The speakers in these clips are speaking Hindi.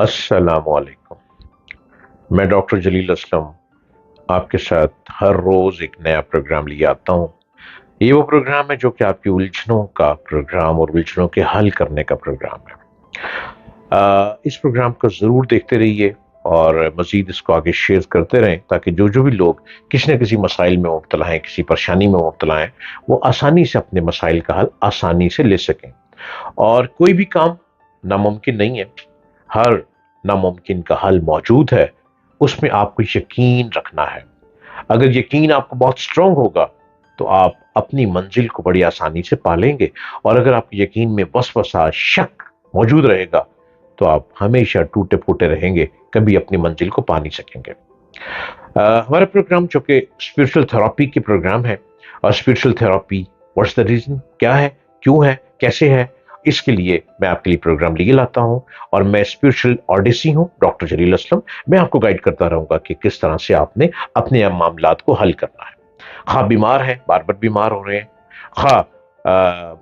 अस्सलामुअलैकुम। मैं डॉक्टर जलील असलम आपके साथ हर रोज एक नया प्रोग्राम लिए आता हूँ। ये वो प्रोग्राम है जो कि आपकी उलझनों का प्रोग्राम और उलझनों के हल करने का प्रोग्राम है। इस प्रोग्राम को जरूर देखते रहिए और मजीद इसको आगे शेयर करते रहें ताकि जो जो भी लोग किसी न किसी मसाइल में मुब्तला हैं, किसी परेशानी में मुब्तला हैं, वो आसानी से अपने मसाइल का हल आसानी से ले सकें। और कोई भी काम नामुमकिन नहीं है, हर नामुमकिन का हल मौजूद है। उसमें आपको यकीन रखना है। अगर यकीन आपको बहुत स्ट्रांग होगा तो आप अपनी मंजिल को बड़ी आसानी से पालेंगे। और अगर आपके यकीन में वसवसा शक मौजूद रहेगा तो आप हमेशा टूटे फूटे रहेंगे, कभी अपनी मंजिल को पा नहीं सकेंगे। हमारा प्रोग्राम जो कि स्पिरिचुअल थेरेपी के प्रोग्राम है, और spiritual therapy what's the reason, क्या है, क्यों है, कैसे है, इसके लिए मैं आपके लिए प्रोग्राम लिए लाता हूं। और मैं स्पिरिचुअल ऑडिसी हूं, डॉक्टर जलील असलम। मैं आपको गाइड करता रहूंगा कि किस तरह से आपने अपने मामलात को हल करना है। खा बीमार है, बार बार बीमार हो रहे हैं, खा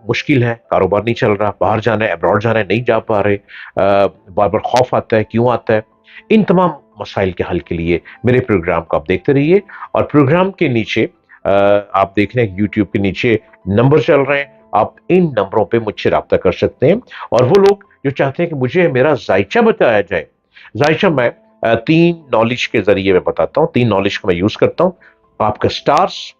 मुश्किल है, कारोबार नहीं चल रहा, बाहर जाना है, अब्रॉड जाना है, नहीं जा पा रहे, बार बार खौफ आता है, क्यों आता है, इन तमाम मसाइल के हल के लिए मेरे प्रोग्राम को आप देखते रहिए। और प्रोग्राम के नीचे आप देख रहे हैं यूट्यूब के नीचे नंबर चल रहे हैं, आप इन नंबरों पे मुझसे रब्ता कर सकते हैं। और वो लोग जो चाहते हैं कि मुझे मेरा जायचा बताया जाए, जायचा मैं तीन नॉलेज के जरिए मैं बताता हूँ, तीन नॉलेज को मैं यूज करता हूँ। आपका स्टार्स,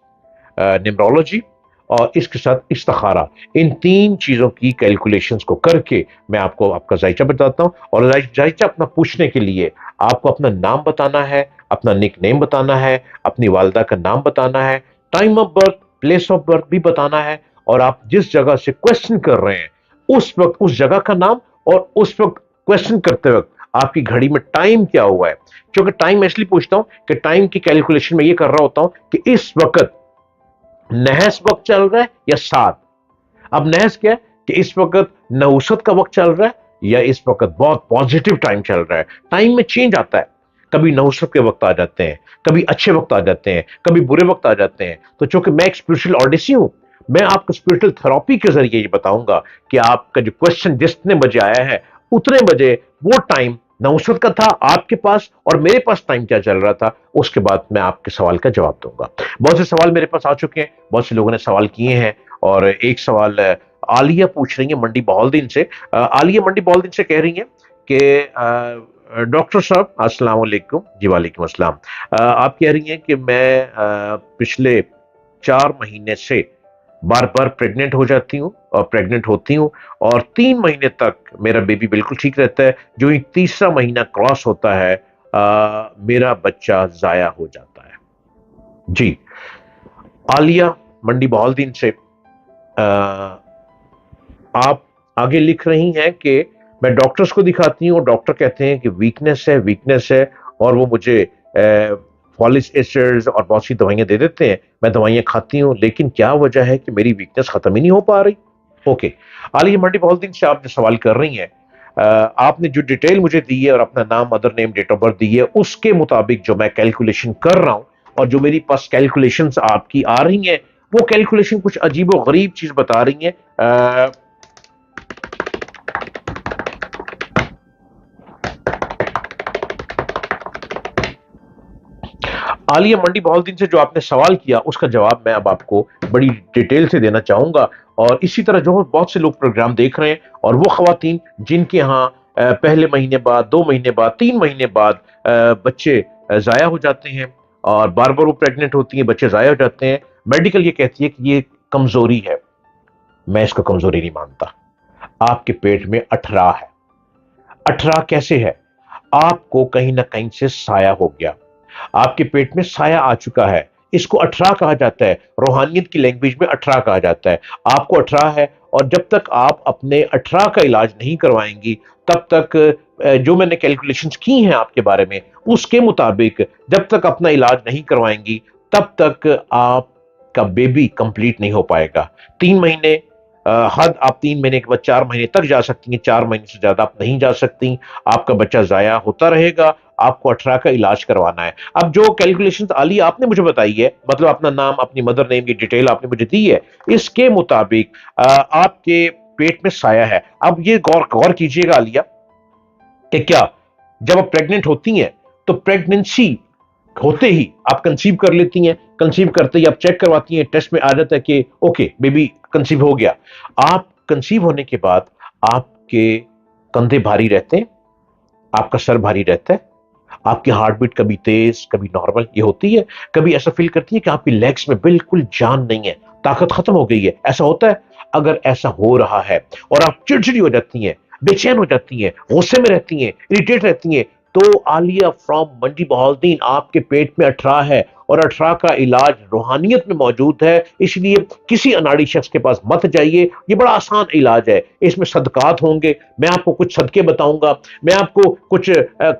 न्यूमरोलॉजी और इसके साथ इस्तिखारा, इन तीन चीजों की कैलकुलेशंस को करके मैं आपको आपका जायचा बताता हूं। और जायचा अपना पूछने के लिए आपको अपना नाम बताना है, अपना निक नेम बताना है, अपनी वालदा का नाम बताना है, time of birth, place of birth भी बताना है, और आप जिस जगह से क्वेश्चन कर रहे हैं उस वक्त उस जगह का नाम, और उस वक्त क्वेश्चन करते वक्त आपकी घड़ी में टाइम क्या हुआ है। क्योंकि टाइम इसलिए पूछता हूं कि टाइम की कैलकुलेशन में ये कर रहा होता हूं कि इस वक्त नहस वक्त चल रहा है या सात। अब नहस क्या है कि इस वक्त नहुसत का वक्त चल रहा है या इस वक्त बहुत पॉजिटिव टाइम चल रहा है। टाइम में चेंज आता है, कभी नहुसत के वक्त आ जाते हैं, कभी अच्छे वक्त आ जाते हैं, कभी बुरे वक्त आ जाते हैं। तो चूंकि मैं एक स्पिरिचुअल ऑडिसी हूं, मैं आपको स्पिरिचुअल थेरेपी के जरिए ये बताऊंगा कि आपका जो क्वेश्चन जितने बजे आया है उतने बजे वो टाइम नौसत का था आपके पास, और मेरे पास टाइम क्या चल रहा था। उसके बाद मैं आपके सवाल का जवाब दूंगा। बहुत से सवाल मेरे पास आ चुके हैं, बहुत से लोगों ने सवाल किए हैं। और एक सवाल आलिया पूछ रही है मंडी बहाउद्दीन से। आलिया मंडी बहाउद्दीन से कह रही है कि डॉक्टर साहब अस्सलाम वालेकुम। जी वालेकुम अस्सलाम। आप कह रही हैं कि मैं पिछले 4 महीने से बार बार प्रेग्नेंट हो जाती हूँ और प्रेग्नेंट होती हूँ, और 3 महीने तक मेरा बेबी बिल्कुल ठीक रहता है। जो ही तीसरा महीना क्रॉस होता है मेरा बच्चा जाया हो जाता है। जी, आलिया मंडी बहाउद्दीन से आप आगे लिख रही हैं कि मैं डॉक्टर्स को दिखाती हूँ और डॉक्टर कहते हैं कि वीकनेस है, वीकनेस है, और वो मुझे फॉलिक एसिड्स और बहुत सी दवाइयां दे देते हैं। मैं दवाइयां खाती हूँ, लेकिन क्या वजह है कि मेरी वीकनेस खत्म ही नहीं हो पा रही। ओके, आलिया मंडी बहाउद्दीन से आप जो सवाल कर रही हैं, आपने जो डिटेल मुझे दी है और अपना नाम, mother name, date of birth दी है, उसके मुताबिक जो मैं कैलकुलेशन कर रहा हूं और जो मेरी पास कैलकुलेशन आपकी आ रही हैं, वो कैलकुलेशन कुछ अजीब और गरीब चीज बता रही है। आलिया मंडी बहाउद्दीन से जो आपने सवाल किया उसका जवाब मैं अब आपको बड़ी डिटेल से देना चाहूंगा। और इसी तरह जो बहुत से लोग प्रोग्राम देख रहे हैं, और वो खवातीन जिनके यहाँ पहले महीने बाद, 2 महीने बाद, 3 महीने बाद बच्चे जाया हो जाते हैं, और बार बार वो प्रेग्नेंट होती हैं, बच्चे जाया हो जाते हैं, मेडिकल ये कहती है कि ये कमजोरी है। मैं इसको कमजोरी नहीं मानता। आपके पेट में 18 है। 18 कैसे है? आपको कहीं ना कहीं से साया हो गया, आपके पेट में साया आ चुका है। इसको 18 कहा जाता है, रूहानियत की लैंग्वेज में 18 कहा जाता है। आपको 18 है, और जब तक आप अपने 18 का इलाज नहीं करवाएंगी तब तक जो मैंने कैलकुलेशंस की हैं आपके बारे में उसके मुताबिक जब तक अपना इलाज नहीं करवाएंगी तब तक आपका बेबी कंप्लीट नहीं हो पाएगा। 3 महीने हद, आप 3 महीने के बाद 4 महीने तक जा सकती हैं, 4 महीने से ज्यादा आप नहीं जा सकती। आपका बच्चा जाया होता रहेगा, आपको 18 का इलाज करवाना है। अब जो कैलकुलेशन आली आपने मुझे बताई है, मतलब अपना नाम, अपनी मदर नेम की डिटेल आपने मुझे दी है, इसके मुताबिक आपके पेट में साया है। अब ये गौर गौर कीजिएगा आलिया कि क्या जब आप प्रेग्नेंट होती हैं तो प्रेगनेंसी होते ही आप कंसीव कर लेती हैं, कंसीव करते ही आप चेक करवाती हैं, टेस्ट में आ जाता है कि ओके बेबी कंसीव हो गया। आप कंसीव होने के बाद आपके कंधे भारी रहते हैं, आपका सर भारी रहता है, आपकी हार्ट बीट कभी तेज कभी नॉर्मल ये होती है, कभी ऐसा फील करती है कि आपकी लेग्स में बिल्कुल जान नहीं है, ताकत खत्म हो गई है, ऐसा होता है। अगर ऐसा हो रहा है और आप चिड़चिड़ी हो जाती हैं, बेचैन हो जाती हैं, गुस्से में रहती हैं, इरिटेट रहती हैं, तो आलिया फ्रॉम मंडी बहाउद्दीन आपके पेट में अठरा है और अठरा का इलाज रूहानियत में मौजूद है। इसलिए किसी अनाड़ी शख्स के पास मत जाइए, ये बड़ा आसान इलाज है। इसमें सदकात होंगे, मैं आपको कुछ सदके बताऊंगा, मैं आपको कुछ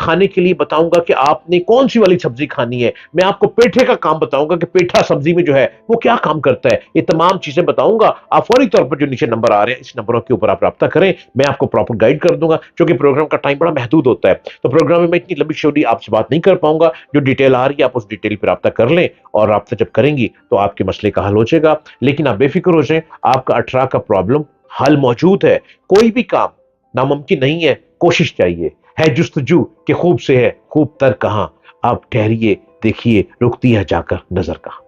खाने के लिए बताऊंगा कि आपने कौन सी वाली सब्जी खानी है, मैं आपको पेठे का काम बताऊंगा कि पेठा सब्जी में जो है वो क्या काम करता है, ये तमाम चीजें बताऊंगा। आप फौरी तौर पर जो नीचे नंबर आ रहे हैं इस नंबरों के ऊपर आप रब्ता करें, मैं आपको प्रॉपर गाइड कर दूंगा, क्योंकि प्रोग्राम का टाइम बड़ा महदूद होता है, तो प्रोग्राम में मैं इतनी लंबी चौड़ी आपसे बात नहीं कर पाऊंगा। जो डिटेल आ रही है आप उस डिटेल पर रब्ता कर लें, और रब्ता जब करेंगी तो आपके मसले का हल हो जाएगा। लेकिन आप बेफिक्र हो जाएं, आपका अठरा का प्रॉब्लम हल मौजूद है। कोई भी काम नामुमकिन नहीं है, कोशिश चाहिए, है जुस्तजू कि खूब से है खूब तर कहां। आप ठहरिए, देखिए रुकती है जाकर नजर कहां।